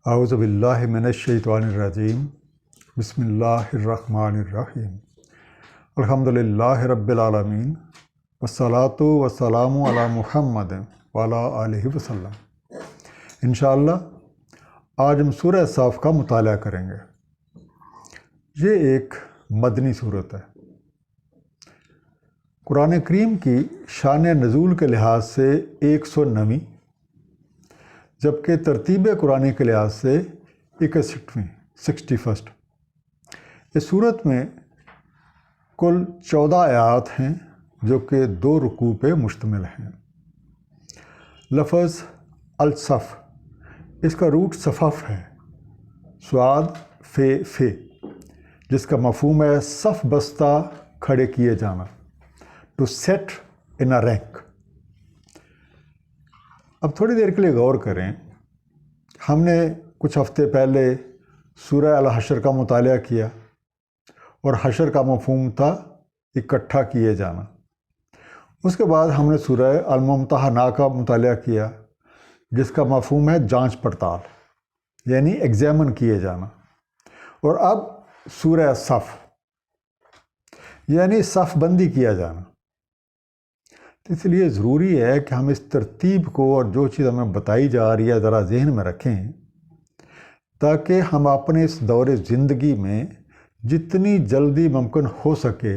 اعوذ باللہ من الشیطان الرجیم بسم اللہ الرحمن الرحیم الحمدللہ رب العالمین والصلاۃ والسلام علی محمد وعلی آلہ وسلم۔ انشاءاللہ آج ہم سورہ صاف کا مطالعہ کریں گے۔ یہ ایک مدنی سورت ہے۔ قرآن کریم کی شان نزول کے لحاظ سے 109، جبکہ ترتیب قرآن کے لحاظ سے 61۔ اس صورت میں کل 14 آیات ہیں جو کہ 2 رکوع پہ مشتمل ہیں۔ لفظ الصف، اس کا روٹ صفف ہے، سواد فے، جس کا مفہوم ہے صف بستہ کھڑے کیے جانا، to set in a rank. اب تھوڑی دیر کے لیے غور کریں۔ ہم نے کچھ ہفتے پہلے سورہ الحشر کا مطالعہ کیا، اور حشر کا مفہوم تھا اکٹھا کیے جانا۔ اس کے بعد ہم نے سورہ الممتحنہ کا مطالعہ کیا، جس کا مفہوم ہے جانچ پڑتال، یعنی ایگزامن کیے جانا۔ اور اب سورہ صف، یعنی صف بندی کیا جانا۔ اس لیے ضروری ہے کہ ہم اس ترتیب کو اور جو چیز ہمیں بتائی جا رہی ہے ذرا ذہن میں رکھیں، تاکہ ہم اپنے اس دور زندگی میں جتنی جلدی ممکن ہو سکے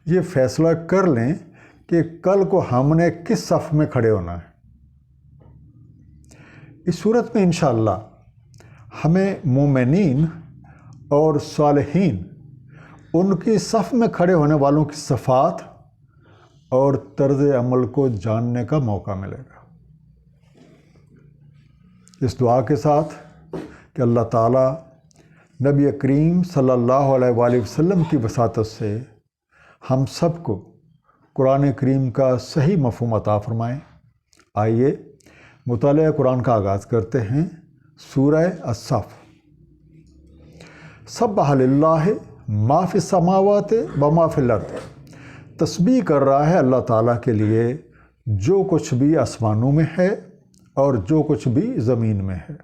یہ فیصلہ کر لیں کہ کل کو ہم نے کس صف میں کھڑے ہونا ہے۔ اس صورت میں انشاءاللہ ہمیں مومنین اور صالحین، ان کی صف میں کھڑے ہونے والوں کی صفات اور طرز عمل کو جاننے کا موقع ملے گا، اس دعا کے ساتھ کہ اللہ تعالیٰ نبی کریم صلی اللہ علیہ وآلہ وسلم کی وساطت سے ہم سب کو قرآن کریم کا صحیح مفہوم عطا فرمائیں۔ آئیے مطالعہ قرآن کا آغاز کرتے ہیں۔ سورہ الصف۔ سبح للہ ما فی السماوات و ما فی الارض، تسبیح کر رہا ہے اللہ تعالیٰ کے لیے جو کچھ بھی آسمانوں میں ہے اور جو کچھ بھی زمین میں ہے۔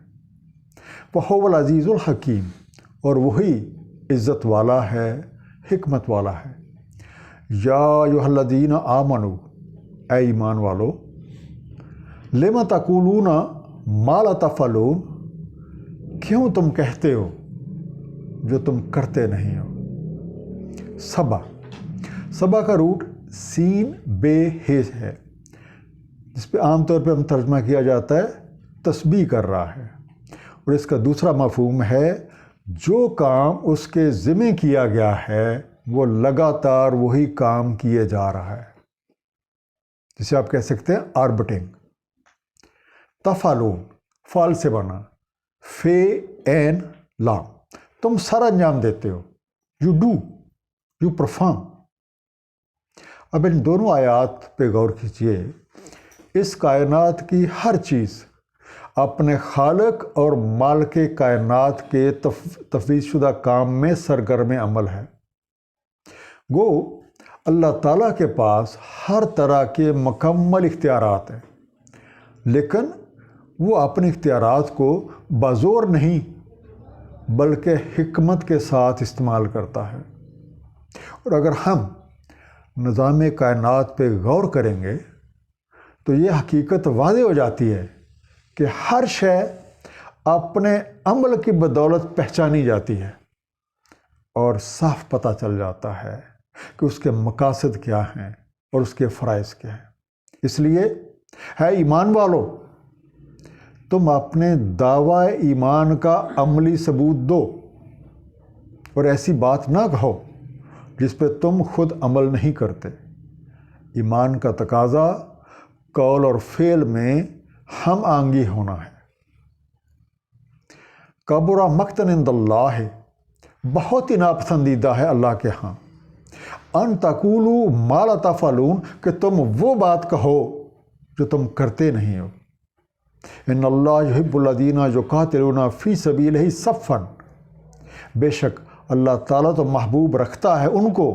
وَهُوَ الْعَزِيزُ الْحَكِيمُ، اور وہی عزت والا ہے، حکمت والا ہے۔ یا ایھا الذین آمنوا، اے ایمان والو، لم تقولون ما لا تفعلون، کیوں تم کہتے ہو جو تم کرتے نہیں ہو۔ صبا کا روٹ سین بے ہیز ہے، جس پہ عام طور پہ ہم ترجمہ کیا جاتا ہے تسبیح کر رہا ہے، اور اس کا دوسرا مفہوم ہے جو کام اس کے ذمہ کیا گیا ہے وہ لگاتار وہی کام کیے جا رہا ہے، جسے آپ کہہ سکتے ہیں آربٹنگ۔ تفعلون فعل سے بنا، فے این لام، تم سر انجام دیتے ہو، یو ڈو، یو پرفارم۔ اب ان دونوں آیات پہ غور کیجیے۔ اس کائنات کی ہر چیز اپنے خالق اور مالک کائنات کے تفویض شدہ کام میں سرگرم عمل ہے۔ گو اللہ تعالیٰ کے پاس ہر طرح کے مکمل اختیارات ہیں، لیکن وہ اپنے اختیارات کو بزور نہیں بلکہ حکمت کے ساتھ استعمال کرتا ہے۔ اور اگر ہم نظام کائنات پہ غور کریں گے تو یہ حقیقت واضح ہو جاتی ہے کہ ہر شے اپنے عمل کی بدولت پہچانی جاتی ہے، اور صاف پتہ چل جاتا ہے کہ اس کے مقاصد کیا ہیں اور اس کے فرائض کیا ہیں۔ اس لیے ہے ایمان والو، تم اپنے دعوی ایمان کا عملی ثبوت دو، اور ایسی بات نہ کہو جس پہ تم خود عمل نہیں کرتے۔ ایمان کا تقاضا قول اور فعل میں ہم آہنگی ہونا ہے۔ کبر مقتا عند اللہ، بہت ہی ناپسندیدہ ہے اللہ کے ہاں، ان تقولوا ما لا تفعلون، کہ تم وہ بات کہو جو تم کرتے نہیں ہو۔ ان اللہ یحب الذین یقاتلون فی سبیلہ صفا، بے شک اللہ تعالیٰ تو محبوب رکھتا ہے ان کو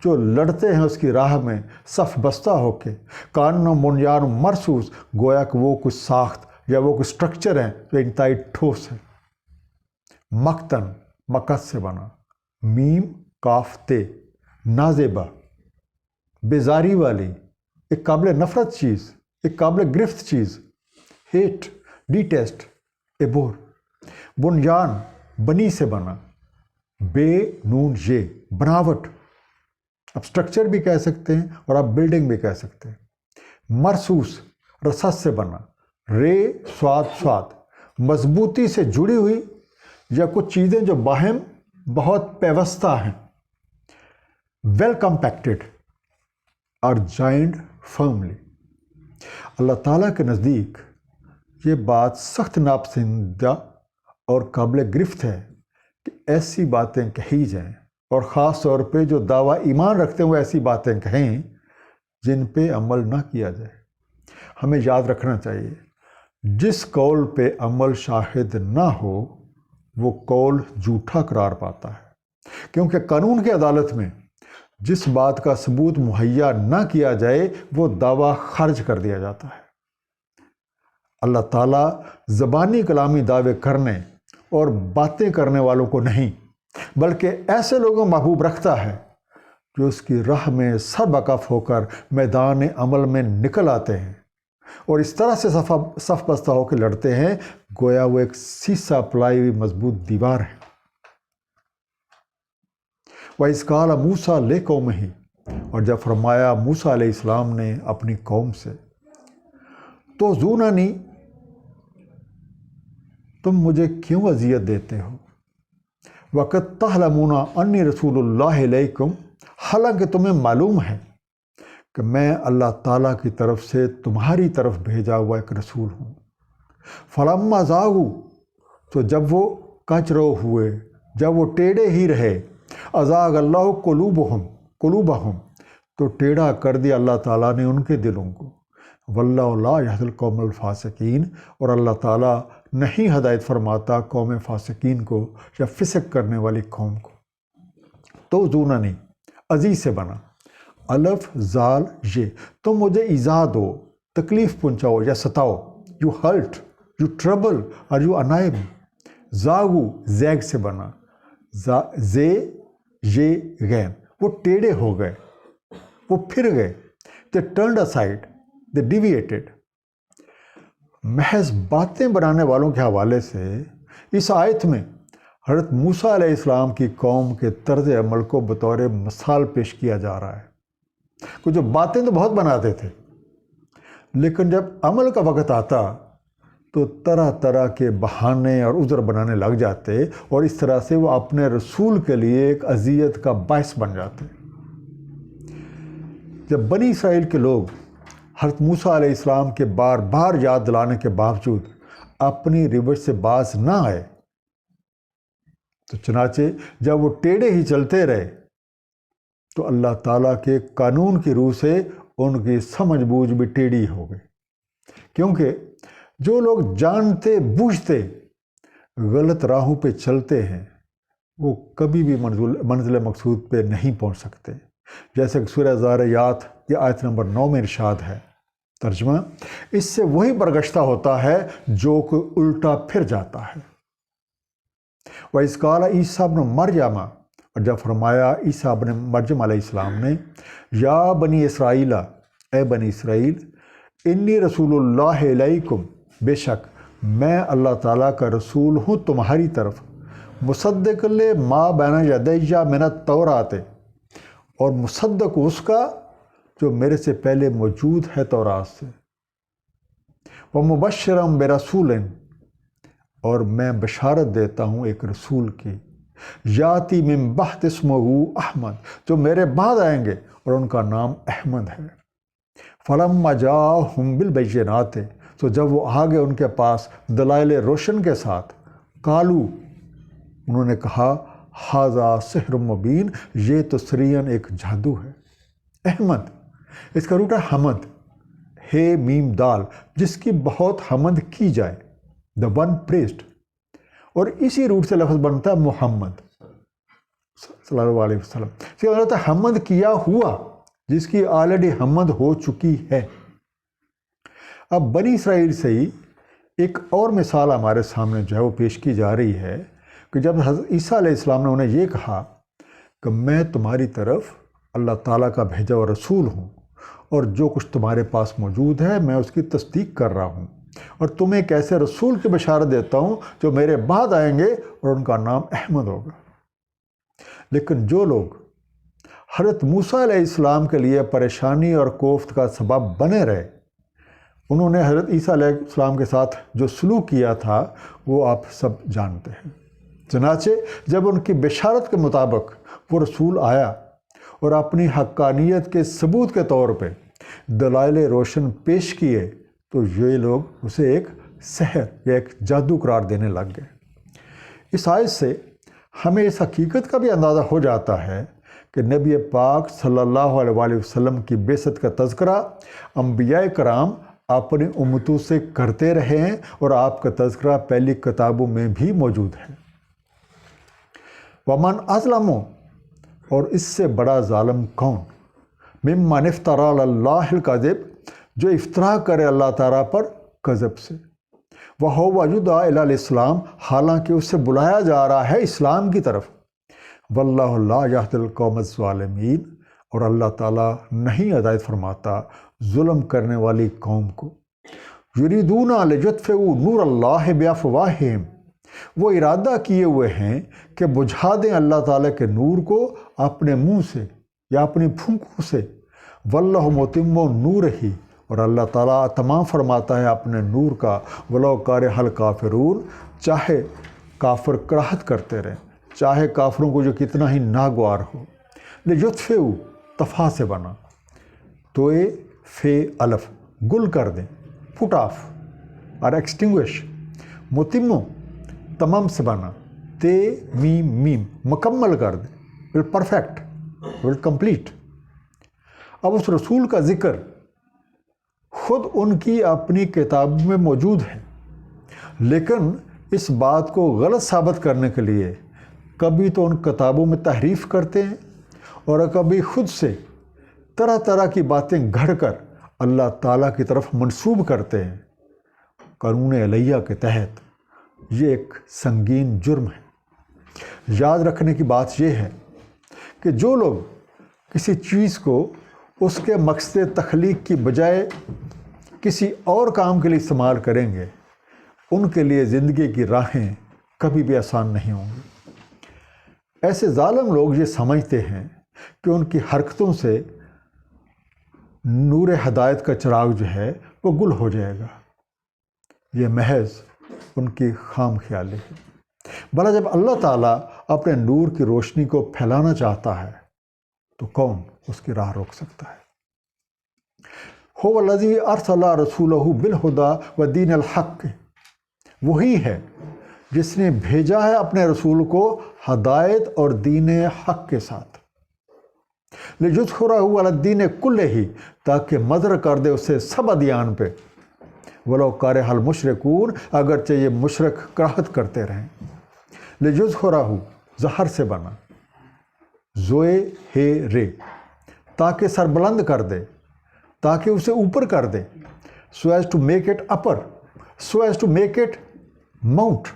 جو لڑتے ہیں اس کی راہ میں صف بستہ ہو کے، کانہم بنیان مرصوص، گویا کہ وہ کچھ ساخت یا وہ کچھ سٹرکچر ہیں جو انتہائی ٹھوس ہے۔ مقتن مقت سے بنا، میم کاف تے، نازیبہ بیزاری والی، ایک قابل نفرت چیز، ایک قابل گرفت چیز، ہیٹ ڈیٹیسٹ، ایبور، بنیان بنی سے بنا، بے نون یہ بناوٹ، آپ سٹرکچر بھی کہہ سکتے ہیں اور آپ بلڈنگ بھی کہہ سکتے ہیں، مرسوس رسس سے بنا، رے سواد سواد، مضبوطی سے جڑی ہوئی یا کچھ چیزیں جو باہم بہت پیوستہ ہیں، ویل کمپیکٹڈ اور جوائنڈ فرملی۔ اللہ تعالیٰ کے نزدیک یہ بات سخت ناپسندیدہ اور قابل گرفت ہے کہ ایسی باتیں کہی جائیں، اور خاص طور پہ جو دعویٰ ایمان رکھتے ہیں وہ ایسی باتیں کہیں جن پہ عمل نہ کیا جائے۔ ہمیں یاد رکھنا چاہیے جس قول پہ عمل شاہد نہ ہو وہ قول جھوٹا قرار پاتا ہے، کیونکہ قانون کی عدالت میں جس بات کا ثبوت مہیا نہ کیا جائے وہ دعویٰ خارج کر دیا جاتا ہے۔ اللہ تعالیٰ زبانی کلامی دعوے کرنے اور باتیں کرنے والوں کو نہیں بلکہ ایسے لوگوں محبوب رکھتا ہے جو اس کی راہ میں سر بکف ہو کر میدان عمل میں نکل آتے ہیں اور اس طرح سے صف بستہ ہو کے لڑتے ہیں گویا وہ ایک سیسا پلائی ہوئی مضبوط دیوار ہے۔ وَإِذْ قَالَ مُوسَىٰ لِقَوْمِهِ، اور جب فرمایا موسیٰ علیہ السلام نے اپنی قوم سے، تو زوننی، تم مجھے کیوں اذیت دیتے ہو، وقت تعلمون انی رسول اللہ علیکم، حالانکہ تمہیں معلوم ہے کہ میں اللہ تعالیٰ کی طرف سے تمہاری طرف بھیجا ہوا ایک رسول ہوں۔ فلما زاغوا، تو جب وہ کچرو ہوئے، جب وہ ٹیڑے ہی رہے، ازاغ اللہ قلوبہم، تو ٹیڑھا کر دیا اللہ تعالیٰ نے ان کے دلوں کو۔ واللہ لا یہدی القوم الفاسقین، اور اللہ تعالیٰ نہیں ہدایت فرماتا قوم فاسقین کو یا فسق کرنے والی قوم کو۔ تو زوننی عزیز سے بنا، الف زال یہ، تم مجھے ایذا دو، تکلیف پہنچاؤ یا ستاؤ، یو ہرٹ، یو ٹربل اور یو انائی می۔ زاغو زیگ سے بنا، زے یہ غین، وہ ٹیڑے ہو گئے، وہ پھر گئے، they turned aside, they deviated۔ محض باتیں بنانے والوں کے حوالے سے اس آیت میں حضرت موسیٰ علیہ السلام کی قوم کے طرز عمل کو بطور مثال پیش کیا جا رہا ہے کہ جو باتیں تو بہت بناتے تھے لیکن جب عمل کا وقت آتا تو طرح طرح کے بہانے اور عذر بنانے لگ جاتے، اور اس طرح سے وہ اپنے رسول کے لیے ایک اذیت کا باعث بن جاتے۔ جب بنی اسرائیل کے لوگ حضرت موسیٰ علیہ السلام کے بار بار یاد دلانے کے باوجود اپنی روش سے باز نہ آئے تو چنانچہ جب وہ ٹیڑے ہی چلتے رہے تو اللہ تعالیٰ کے قانون کی روح سے ان کی سمجھ بوجھ بھی ٹیڑھی ہو گئی، کیونکہ جو لوگ جانتے بوجھتے غلط راہوں پہ چلتے ہیں وہ کبھی بھی منزل مقصود پہ نہیں پہنچ سکتے، جیسے کہ سورہ ذاریات کی آیت نمبر 9 میں ارشاد ہے۔ ترجمہ، اس سے وہی برگشتہ ہوتا ہے جو کوئی الٹا پھر جاتا ہے۔ وَإِذْ قَالَ عِیسیٰ ابْنُ مَرْیَمَ، اور جب فرمایا عیسیٰ ابن مریم علیہ السلام نے، یا بنی اسرائیل، اے بنی اسرائیل، انی رسول اللہ علیکم، بے شک میں اللہ تعالیٰ کا رسول ہوں تمہاری طرف، مصدق لما بین یدی من التوراۃ، اور مصدق اس کا جو میرے سے پہلے موجود ہے تورات سے، ومبشرا برسول، اور میں بشارت دیتا ہوں ایک رسول کی، یاتی من بعد اسمہ احمد، جو میرے بعد آئیں گے اور ان کا نام احمد ہے۔ فلما جاءہم بالبینات، تو جب وہ آگے ان کے پاس دلائل روشن کے ساتھ، قالو، انہوں نے کہا، ھذا سحر مبین، یہ تو سریعاً ایک جادو ہے۔ احمد، اس کا روٹ ہے حمد، ہے میم دال، جس کی بہت حمد کی جائے، the one praised، اور اسی روٹ سے لفظ بنتا ہے محمد صلی اللہ علیہ وسلم، اس کا مطلب ہے حمد کیا ہوا، جس کی آلریڈی حمد ہو چکی ہے۔ اب بنی اسرائیل سے ہی ایک اور مثال ہمارے سامنے جو ہے وہ پیش کی جا رہی ہے کہ جب حضرت عیسیٰ علیہ السلام نے انہیں یہ کہا کہ میں تمہاری طرف اللہ تعالیٰ کا بھیجا ہوا رسول ہوں اور جو کچھ تمہارے پاس موجود ہے میں اس کی تصدیق کر رہا ہوں، اور تمہیں ایک ایسے رسول کی بشارت دیتا ہوں جو میرے بعد آئیں گے اور ان کا نام احمد ہوگا۔ لیکن جو لوگ حضرت موسیٰ علیہ السلام کے لیے پریشانی اور کوفت کا سبب بنے رہے، انہوں نے حضرت عیسیٰ علیہ السلام کے ساتھ جو سلوک کیا تھا وہ آپ سب جانتے ہیں۔ چنانچہ جب ان کی بشارت کے مطابق وہ رسول آیا اور اپنی حقانیت کے ثبوت کے طور پہ دلائل روشن پیش کیے تو یہ لوگ اسے ایک سحر یا ایک جادو قرار دینے لگ گئے۔ اس آیت سے ہمیں اس حقیقت کا بھی اندازہ ہو جاتا ہے کہ نبی پاک صلی اللہ علیہ وآلہ وسلم کی بعثت کا تذکرہ انبیاء کرام اپنی امتوں سے کرتے رہے ہیں اور آپ کا تذکرہ پہلی کتابوں میں بھی موجود ہے۔ ومن اظلم، اور اس سے بڑا ظالم کون، ممن افترى علی اللہ الکذب، جو افطرا کرے اللہ تعالیٰ پر کذب سے، وہو یدعی الی الاسلام، حالانکہ اس سے بلایا جا رہا ہے اسلام کی طرف، واللہ لا یہدی القوم الظالمین، اور اللہ تعالیٰ نہیں ہدایت فرماتا ظلم کرنے والی قوم کو۔ یریدون لیطفئوا نور اللہ بافواہہم، وہ ارادہ کیے ہوئے ہیں کہ بجھا دیں اللہ تعالیٰ کے نور کو اپنے منہ سے یا اپنی پھونکوں سے، واللہ متم نورہ، اور اللہ تعالیٰ تمام فرماتا ہے اپنے نور کا، ولو کرہ الکافرون، چاہے کافر کراہت کرتے رہیں، چاہے کافروں کو جو کتنا ہی ناگوار ہو۔ لیطفئوا تفا سے بنا، تو فے الف، گل کر دیں، پٹ آف اور ایکسٹنگوش، متمو تمام سے بنا، تے میم میم، مکمل کر دیں، ول پرفیکٹ، ول کمپلیٹ۔ اب اس رسول کا ذکر خود ان کی اپنی کتاب میں موجود ہے، لیکن اس بات کو غلط ثابت کرنے کے لیے کبھی تو ان کتابوں میں تحریف کرتے ہیں اور کبھی خود سے طرح طرح کی باتیں گھڑ کر اللہ تعالیٰ کی طرف منسوب کرتے ہیں۔ قانون علیہ کے تحت یہ ایک سنگین جرم ہے۔ یاد رکھنے کی بات یہ ہے کہ جو لوگ کسی چیز کو اس کے مقصد تخلیق کی بجائے کسی اور کام کے لیے استعمال کریں گے، ان کے لیے زندگی کی راہیں کبھی بھی آسان نہیں ہوں گی۔ ایسے ظالم لوگ یہ سمجھتے ہیں کہ ان کی حرکتوں سے نور ہدایت کا چراغ جو ہے وہ گل ہو جائے گا۔ یہ محض ان کی خام خیالی ہے۔ بھلا جب اللہ تعالیٰ اپنے نور کی روشنی کو پھیلانا چاہتا ہے تو کون اس کی راہ روک سکتا ہے؟ هو الذی ارسل رسولہ بالہدی ودین الحق، وہی ہے جس نے بھیجا ہے اپنے رسول کو ہدایت اور دین حق کے ساتھ، لِیُظْہِرَہُ عَلَى الدِّینِ کُلِّہ، تاکہ مظہر کر دے اسے سب ادیان پہ، وَلَوْ کَرِہَ الْمُشْرِکُونَ، اگرچہ یہ مشرک کراہت کرتے رہیں۔ لِیُظْہِرَہُ ظہر سے بنا، زوئے ہے رے، تاکہ سربلند کر دے، تاکہ اسے اوپر کر دے، so as to make it upper, so as to make it mount،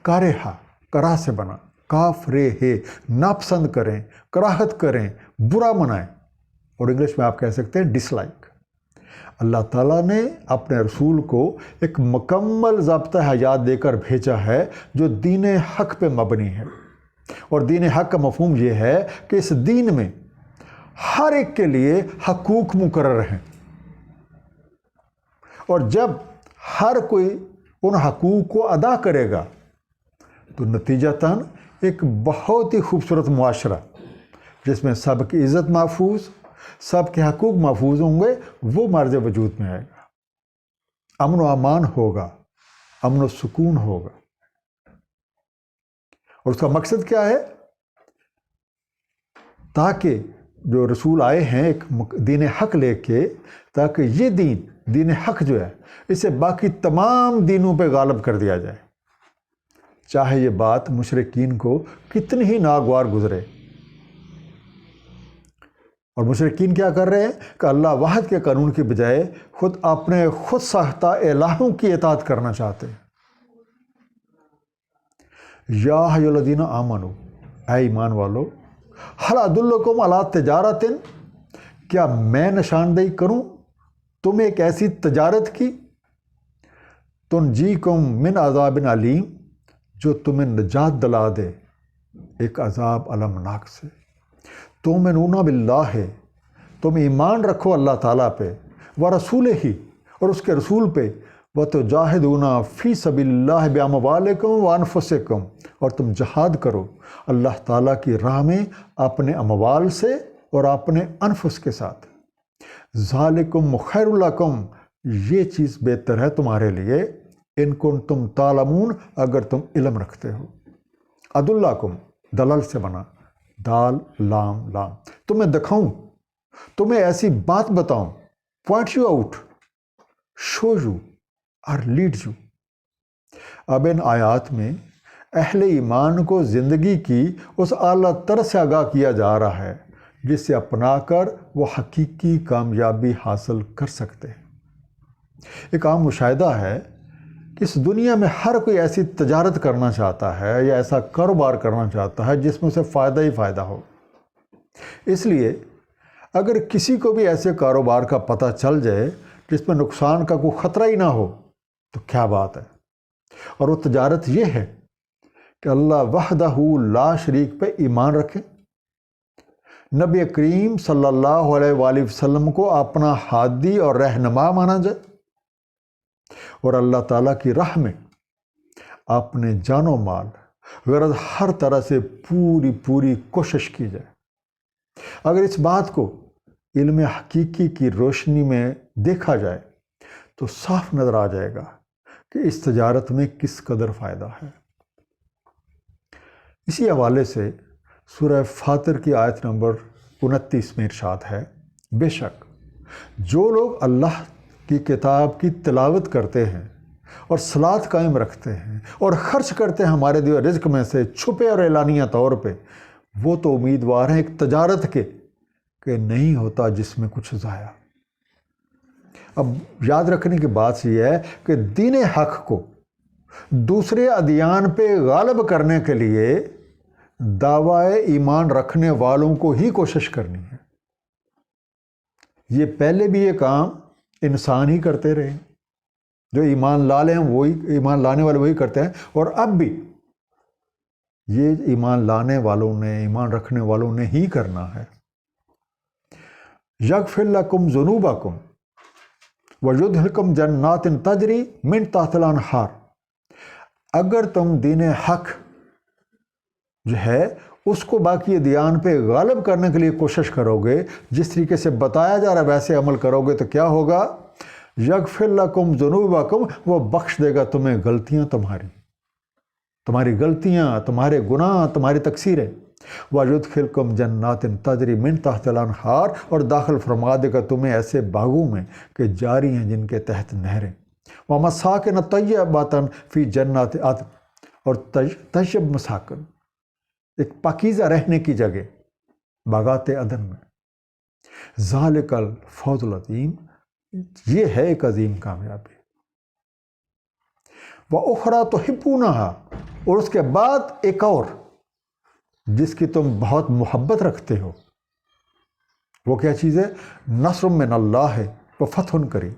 کارہا، کرا سے بنا، کاف رے ہے، ناپسند کریں، کراہت کریں، برا منائیں، اور انگلش میں آپ کہہ سکتے ہیں ڈس لائک۔ اللہ تعالیٰ نے اپنے رسول کو ایک مکمل ضابطہ حیات دے کر بھیجا ہے جو دین حق پہ مبنی ہے، اور دین حق کا مفہوم یہ ہے کہ اس دین میں ہر ایک کے لیے حقوق مقرر ہیں، اور جب ہر کوئی ان حقوق کو ادا کرے گا تو نتیجتاً ایک بہت ہی خوبصورت معاشرہ جس میں سب کی عزت محفوظ، سب کے حقوق محفوظ ہوں گے، وہ مرز وجود میں آئے گا۔ امن و امان ہوگا، امن و سکون ہوگا، اور اس کا مقصد کیا ہے؟ تاکہ جو رسول آئے ہیں ایک دین حق لے کے، تاکہ یہ دین حق جو ہے اسے باقی تمام دینوں پہ غالب کر دیا جائے، چاہے یہ بات مشرکین کو کتنی ہی ناگوار گزرے۔ اور مشرکین کیا کر رہے ہیں کہ اللہ واحد کے قانون کی بجائے خود اپنے خود ساختہ الہوں کی اطاعت کرنا چاہتے ہیں۔ یا ایھا آمنو، اے ایمان والو، ہل ادلکم علی تجارت، کیا میں نشاندہی کروں تم ایک ایسی تجارت کی، تنجیکم من عذاب علیم، جو تمہیں نجات دلا دے ایک عذاب المناک سے۔ تؤمنون باللہ، تم ایمان رکھو اللہ تعالیٰ پہ، ورسولہ، اور اس کے رسول پہ، وتجاہدون فی سبیل اللہ باموالکم وانفسکم، اور تم جہاد کرو اللہ تعالیٰ کی راہ میں اپنے اموال سے اور اپنے انفس کے ساتھ۔ ذالکم خیر لکم، یہ چیز بہتر ہے تمہارے لیے، ان کنتم تعلمون، اگر تم علم رکھتے ہو۔ ادلکم دلل سے بنا، دال لام لام، تمہیں دکھاؤں، تمہیں ایسی بات بتاؤں، point you out, show you اور لیڈ یو۔ اب ان آیات میں اہل ایمان کو زندگی کی اس اعلیٰ تر سے آگاہ کیا جا رہا ہے جسے اپنا کر وہ حقیقی کامیابی حاصل کر سکتے ہیں۔ ایک عام مشاہدہ ہے کہ اس دنیا میں ہر کوئی ایسی تجارت کرنا چاہتا ہے یا ایسا کاروبار کرنا چاہتا ہے جس میں اسے فائدہ ہی فائدہ ہو۔ اس لیے اگر کسی کو بھی ایسے کاروبار کا پتہ چل جائے جس میں نقصان کا کوئی خطرہ ہی نہ ہو تو کیا بات ہے، اور وہ تجارت یہ ہے کہ اللہ وحدہ لا شریک پہ ایمان رکھیں، نبی کریم صلی اللہ علیہ وآلہ وسلم کو اپنا ہادی اور رہنما مانا جائے، اور اللہ تعالیٰ کی راہ میں اپنے جان و مال غرض ہر طرح سے پوری کوشش کی جائے۔ اگر اس بات کو علم حقیقی کی روشنی میں دیکھا جائے تو صاف نظر آ جائے گا کہ اس تجارت میں کس قدر فائدہ ہے۔ اسی حوالے سے سورہ فاطر کی آیت نمبر 29 میں ارشاد ہے، بے شک جو لوگ اللہ کی کتاب کی تلاوت کرتے ہیں اور صلاۃ قائم رکھتے ہیں اور خرچ کرتے ہیں ہمارے دیے رزق میں سے چھپے اور اعلانیہ طور پہ، وہ تو امیدوار ہیں ایک تجارت کے کہ نہیں ہوتا جس میں کچھ ضائع۔ اب یاد رکھنے کی بات یہ ہے کہ دین حق کو دوسرے ادیان پہ غالب کرنے کے لیے دعوی ایمان رکھنے والوں کو ہی کوشش کرنی ہے۔ یہ پہلے بھی یہ کام انسان ہی کرتے رہے، جو ایمان ایمان لانے والے وہی کرتے ہیں، اور اب بھی یہ ایمان لانے والوں نے، ایمان رکھنے والوں نے ہی کرنا ہے۔ یغفر لکم ذنوبکم ویدخلکم جنات تجری من تحتہا الانہار، اگر تم دین حق جو ہے اس کو باقی ادیان پہ غالب کرنے کے لیے کوشش کرو گے، جس طریقے سے بتایا جا رہا ہے ویسے عمل کرو گے تو کیا ہوگا؟ یغفر لکم ذنوبکم، وہ بخش دے گا تمہیں غلطیاں، تمہاری غلطیاں، تمہارے گناہ، تمہاری تقصیریں۔ وَيُدْخِلْكُمْ جَنَّاتٍ تَجْرِي مِن تَحْتِهَا الْأَنْهَارُ، اور داخل فرما دے گا تمہیں ایسے باغوں میں کہ جاری ہیں جن کے تحت نہریں۔ وَمَسَاكِنَ طَيِّبَةً فِي جَنَّاتِ عَدْنٍ، اور طیب مساکن، ایک پاکیزہ رہنے کی جگہ باغات عدن میں۔ ذالک الفوز العظیم، یہ ہے ایک عظیم کامیابی۔ وَأُخْرَىٰ تُحِبُّونَهَا، اور اس کے بعد ایک اور جس کی تم بہت محبت رکھتے ہو، وہ کیا چیز ہے؟ نصر من اللہ ہے، وہ فتح قریب،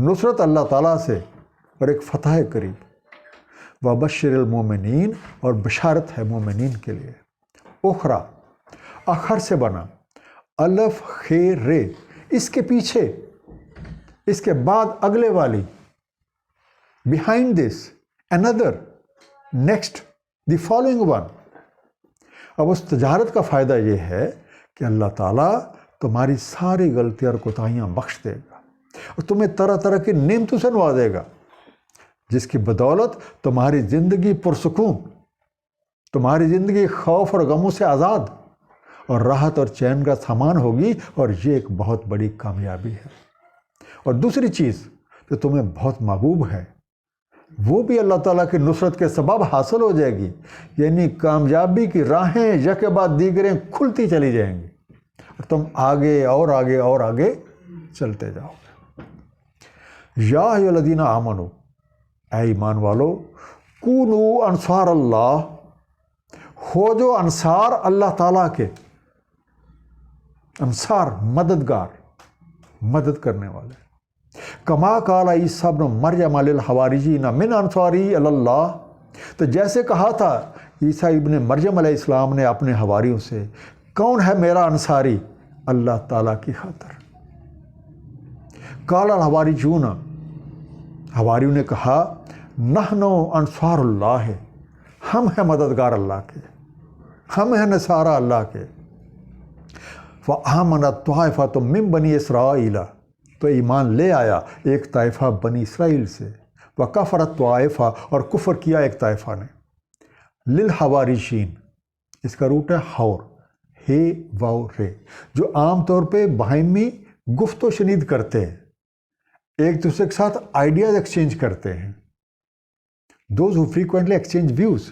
نصرت اللہ تعالیٰ سے اور ایک فتح قریب۔ وَبَشِّرِ الْمُؤْمِنِينَ، اور بشارت ہے مومنین کے لیے۔ اخرى آخر سے بنا، الف خیر رے، اس کے پیچھے، اس کے بعد اگلے والی، behind this another next the following one۔ اب اس تجارت کا فائدہ یہ ہے کہ اللہ تعالیٰ تمہاری ساری غلطیاں اور کوتاہیاں بخش دے گا اور تمہیں طرح طرح کی نعمتوں سے نوازے گا، جس کی بدولت تمہاری زندگی پرسکون، تمہاری زندگی خوف اور غموں سے آزاد اور راحت اور چین کا سامان ہوگی، اور یہ ایک بہت بڑی کامیابی ہے۔ اور دوسری چیز جو تمہیں بہت محبوب ہے، وہ بھی اللہ تعالیٰ کی نصرت کے سبب حاصل ہو جائے گی، یعنی کامیابی کی راہیں یک بعد دیگریں کھلتی چلی جائیں گی اور تم آگے اور آگے اور آگے چلتے جاؤ گے۔ یا ایھا الذین آمنوا، اے ایمان والو، کونوا انصار اللہ، ہو جو انصار اللہ تعالیٰ کے، انصار مددگار، مدد کرنے والے. کما قال عیسیٰ ابن مریم للحواریین من انصاری الی اللہ، تو جیسے کہا تھا عیسیٰ ابن مریم علیہ السلام نے اپنے حواریوں سے، کون ہے میرا انصاری اللہ تعالیٰ کی خاطر. قال الحواریون، حواریوں نے کہا، نحن انصار اللہ، ہم ہیں مددگار اللہ کے، ہم ہیں نصارہ اللہ کے. فآمنت طائفۃ من بنی اسرائیل، تو ایمان لے آیا ایک طائفہ بنی اسرائیل سے. وکفرت طائفہ، اور کفر کیا ایک طائفہ نے. للحواریین، اس کا روٹ ہے حور، ہے واو رے، جو عام طور پہ باہمی گفت و شنید کرتے ہیں، ایک دوسرے کے ساتھ آئیڈیاز ایکسچینج کرتے ہیں. Those who frequently exchange views.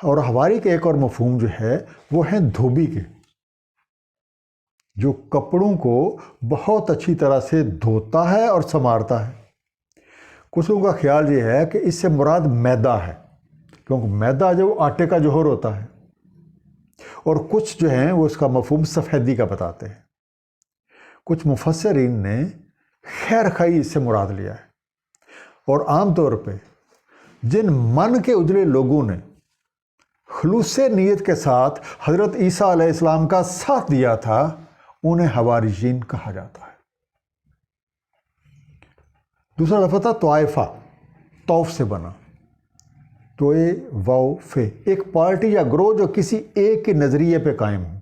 اور حواری کے ایک اور مفہوم جو ہے وہ ہیں دھوبی کے، جو کپڑوں کو بہت اچھی طرح سے دھوتا ہے اور سنوارتا ہے. کچھ لوگوں کا خیال یہ ہے کہ اس سے مراد میدا ہے، کیونکہ میدا جو آٹے کا جوہر ہوتا ہے. اور کچھ جو ہیں وہ اس کا مفہوم سفیدی کا بتاتے ہیں. کچھ مفسرین نے خیر خائی اس سے مراد لیا ہے. اور عام طور پہ جن من کے اجلے لوگوں نے خلوص نیت کے ساتھ حضرت عیسیٰ علیہ السلام کا ساتھ دیا تھا، انہیں حواریین کہا جاتا ہے. دوسرا لفظ تھا طائفہ، توف سے بنا، توئے واو فے، ایک پارٹی یا گروہ جو کسی ایک کے نظریے پہ قائم ہو.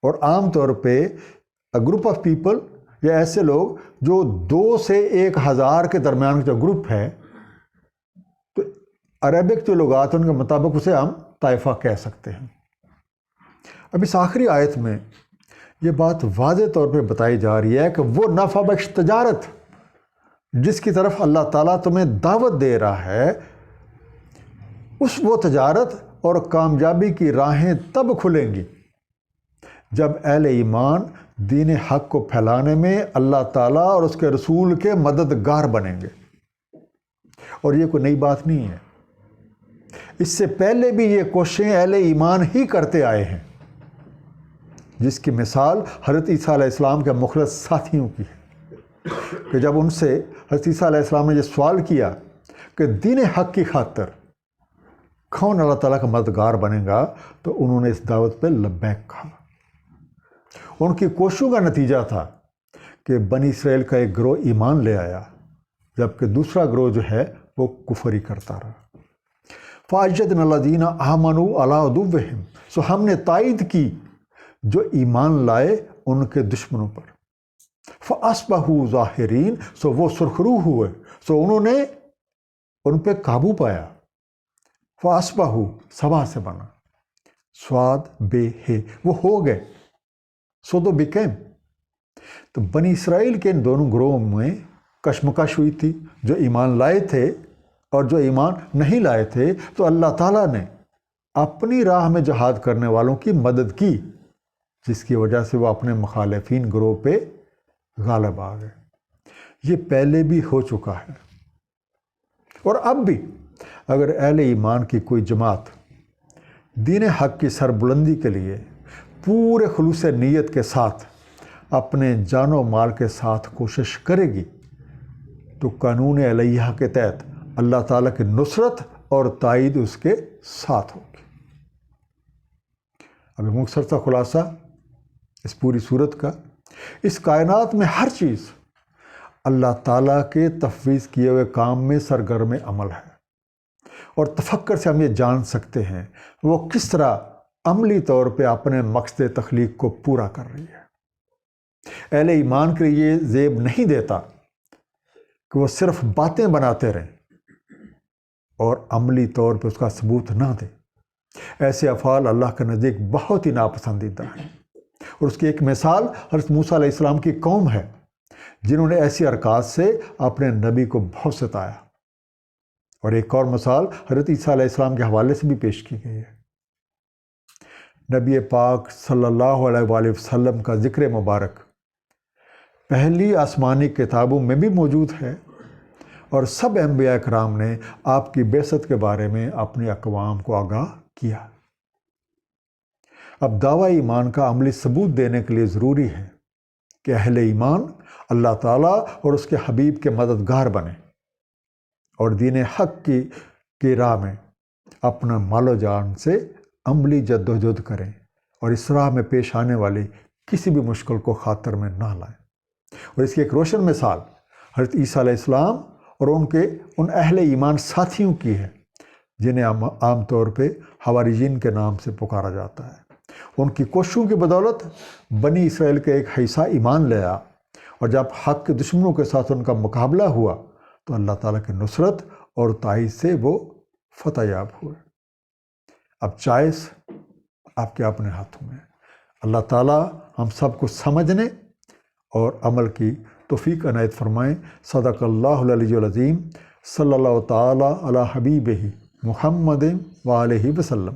اور عام طور پہ گروپ آف پیپل، یا ایسے لوگ جو 2 سے 1000 کے درمیان جو گروپ ہے، تو عربک جو لغات ہیں ان کے مطابق اسے ہم طائفہ کہہ سکتے ہیں. اب اس آخری آیت میں یہ بات واضح طور پہ بتائی جا رہی ہے کہ وہ نفع بخش تجارت جس کی طرف اللہ تعالیٰ تمہیں دعوت دے رہا ہے، وہ تجارت اور کامیابی کی راہیں تب کھلیں گی جب اہل ایمان دین حق کو پھیلانے میں اللہ تعالیٰ اور اس کے رسول کے مددگار بنیں گے. اور یہ کوئی نئی بات نہیں ہے، اس سے پہلے بھی یہ کوششیں اہل ایمان ہی کرتے آئے ہیں، جس کی مثال حضرت عیسیٰ علیہ السلام کے مخلص ساتھیوں کی ہے کہ جب ان سے حضرت عیسیٰ علیہ السلام نے یہ سوال کیا کہ دین حق کی خاطر کون اللہ تعالیٰ کا مددگار بنے گا، تو انہوں نے اس دعوت پہ لبیک کہا. ان کی کوششوں کا نتیجہ تھا کہ بنی اسرائیل کا ایک گروہ ایمان لے آیا، جبکہ دوسرا گروہ جو ہے وہ کفر ہی کرتا رہا. فَأَيَّدْنَا الَّذِينَ آمَنُوا عَلَىٰ عُدُوِّهِمْ، سو ہم نے تائید کی جو ایمان لائے ان کے دشمنوں پر. فَأَصْبَحُوا ظَاهِرِينَ، سو وہ سرخرو ہوئے، سو انہوں نے ان پہ قابو پایا. فَأَصْبَحُوا صبا سے بنا، سواد بے ہے، وہ ہو گئے، سو تو بیکیم. تو بنی اسرائیل کے ان دونوں گروہوں میں کشمکش ہوئی تھی، جو ایمان لائے تھے اور جو ایمان نہیں لائے تھے. تو اللہ تعالیٰ نے اپنی راہ میں جہاد کرنے والوں کی مدد کی، جس کی وجہ سے وہ اپنے مخالفین گروہ پہ غالب آ گئے. یہ پہلے بھی ہو چکا ہے، اور اب بھی اگر اہل ایمان کی کوئی جماعت دین حق کی سربلندی کے لیے پورے خلوص نیت کے ساتھ اپنے جان و مال کے ساتھ کوشش کرے گی، تو قانون الہیہ کے تحت اللہ تعالیٰ کی نصرت اور تائید اس کے ساتھ ہوگی. اب مختصر سا خلاصہ اس پوری صورت کا، اس کائنات میں ہر چیز اللہ تعالیٰ کے تفویض کیے ہوئے کام میں سرگرم عمل ہے. اور تفکر سے ہم یہ جان سکتے ہیں وہ کس طرح عملی طور پہ اپنے مقصد تخلیق کو پورا کر رہی ہے. اہل ایمان کے لیے یہ زیب نہیں دیتا کہ وہ صرف باتیں بناتے رہیں اور عملی طور پہ اس کا ثبوت نہ دیں. ایسے افعال اللہ کے نزدیک بہت ہی ناپسندیدہ ہیں. اور اس کی ایک مثال حضرت موسیٰ علیہ السلام کی قوم ہے، جنہوں نے ایسی حرکات سے اپنے نبی کو بہت ستایا. اور ایک اور مثال حضرت عیسیٰ علیہ السلام کے حوالے سے بھی پیش کی گئی ہے. نبی پاک صلی اللہ علیہ وآلہ وسلم کا ذکر مبارک پہلی آسمانی کتابوں میں بھی موجود ہے، اور سب انبیاء کرام نے آپ کی بعثت کے بارے میں اپنی اقوام کو آگاہ کیا۔ اب دعویٰ ایمان کا عملی ثبوت دینے کے لیے ضروری ہے کہ اہل ایمان اللہ تعالیٰ اور اس کے حبیب کے مددگار بنیں اور دین حق کی راہ میں اپنا مال و جان سے عملی جد و جہد کریں اور اس راہ میں پیش آنے والی کسی بھی مشکل کو خاطر میں نہ لائیں۔ اور اس کی ایک روشن مثال حضرت عیسیٰ علیہ السلام اور ان اہل ایمان ساتھیوں کی ہے جنہیں عام طور پہ حواریین کے نام سے پکارا جاتا ہے۔ ان کی کوششوں کی بدولت بنی اسرائیل کا ایک حصہ ایمان لے آیا، اور جب حق کے دشمنوں کے ساتھ ان کا مقابلہ ہوا تو اللہ تعالیٰ کی نصرت اور تائید سے وہ فتح یاب ہوئے۔ اب چوائس آپ کے اپنے ہاتھوں میں ہے۔ اللہ تعالیٰ ہم سب کو سمجھنے اور عمل کی توفیق عنایت فرمائیں۔ صدق اللہ العلی العظیم۔ صلی اللہ تعالیٰ علی حبیبہ محمد وآلہ وسلم۔